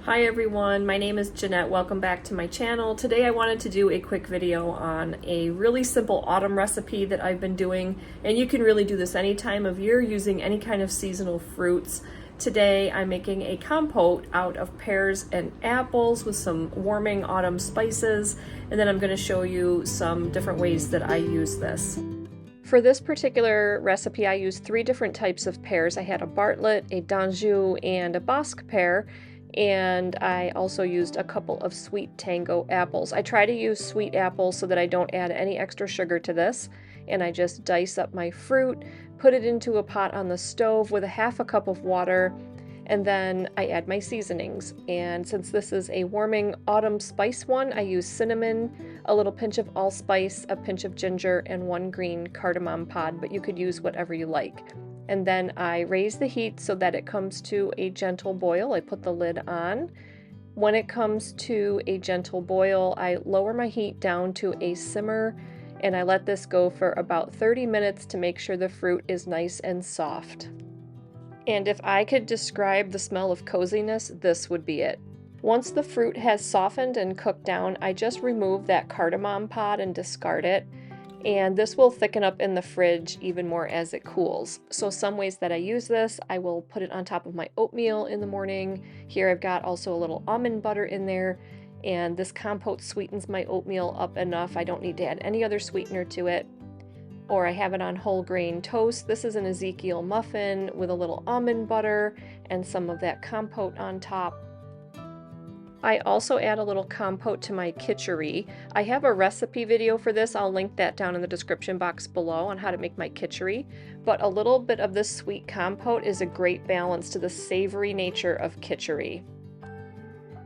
Hi everyone, my name is Jeanette. Welcome back to my channel. Today I wanted to do a quick video on a really simple autumn recipe that I've been doing, and you can really do this any time of year using any kind of seasonal fruits. Today I'm making a compote out of pears and apples with some warming autumn spices, and then I'm going to show you some different ways that I use this. For this particular recipe I used 3 different types of pears. I had a Bartlett, a d'Anjou, and a Bosc pear. And I also used a couple of sweet tango apples. I try to use sweet apples so that I don't add any extra sugar to this, and I just dice up my fruit, put it into a pot on the stove with a half a cup of water, and then I add my seasonings. And since this is a warming autumn spice one, I use cinnamon, a little pinch of allspice, a pinch of ginger, and 1 green cardamom pod, but you could use whatever you like. And then I raise the heat so that it comes to a gentle boil. I put the lid on. When it comes to a gentle boil, I lower my heat down to a simmer, and I let this go for about 30 minutes to make sure the fruit is nice and soft. And if I could describe the smell of coziness, this would be it. Once the fruit has softened and cooked down, I just remove that cardamom pod and discard it. And this will thicken up in the fridge even more as it cools. So some ways that I use this, I will put it on top of my oatmeal in the morning. Here I've got also a little almond butter in there, and this compote sweetens my oatmeal up enough. I don't need to add any other sweetener to it. Or I have it on whole grain toast. This is an Ezekiel muffin with a little almond butter and some of that compote on top. I also add a little compote to my kitchari. I have a recipe video for this. I'll link that down in the description box below on how to make my kitchari. But a little bit of this sweet compote is a great balance to the savory nature of kitchari.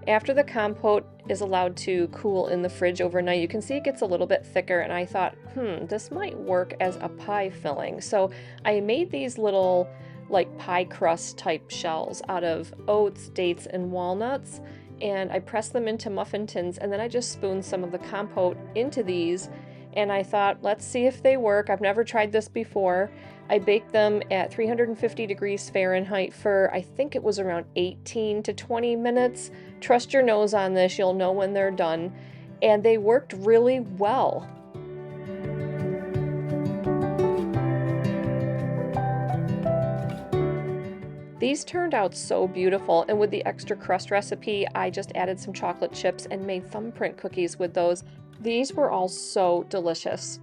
After the compote is allowed to cool in the fridge overnight, you can see it gets a little bit thicker, and I thought, this might work as a pie filling. So I made these little like pie crust type shells out of oats, dates, and walnuts. And I pressed them into muffin tins, and then I just spooned some of the compote into these, and I thought, let's see if they work. I've never tried this before. I baked them at 350 degrees Fahrenheit for, I think it was around 18 to 20 minutes. Trust your nose on this, you'll know when they're done. And they worked really well. These turned out so beautiful, and with the extra crust recipe, I just added some chocolate chips and made thumbprint cookies with those. These were all so delicious.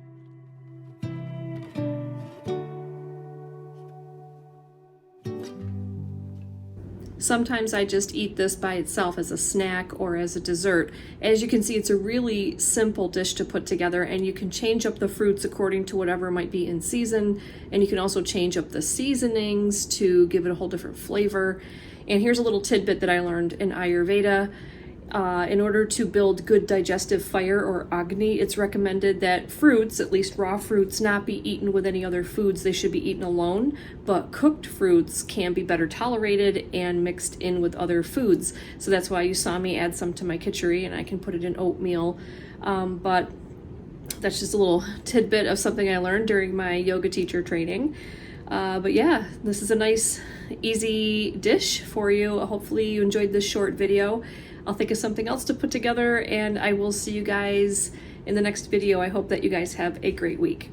Sometimes I just eat this by itself as a snack or as a dessert. As you can see, it's a really simple dish to put together, and you can change up the fruits according to whatever might be in season, and you can also change up the seasonings to give it a whole different flavor. And here's a little tidbit that I learned in Ayurveda. In order to build good digestive fire or agni, it's recommended that fruits, at least raw fruits, not be eaten with any other foods. They should be eaten alone, but cooked fruits can be better tolerated and mixed in with other foods. So that's why you saw me add some to my kitchari, and I can put it in oatmeal. But that's just a little tidbit of something I learned during my yoga teacher training. But yeah, this is a nice, easy dish for you. Hopefully you enjoyed this short video. I'll think of something else to put together, and I will see you guys in the next video. I hope that you guys have a great week.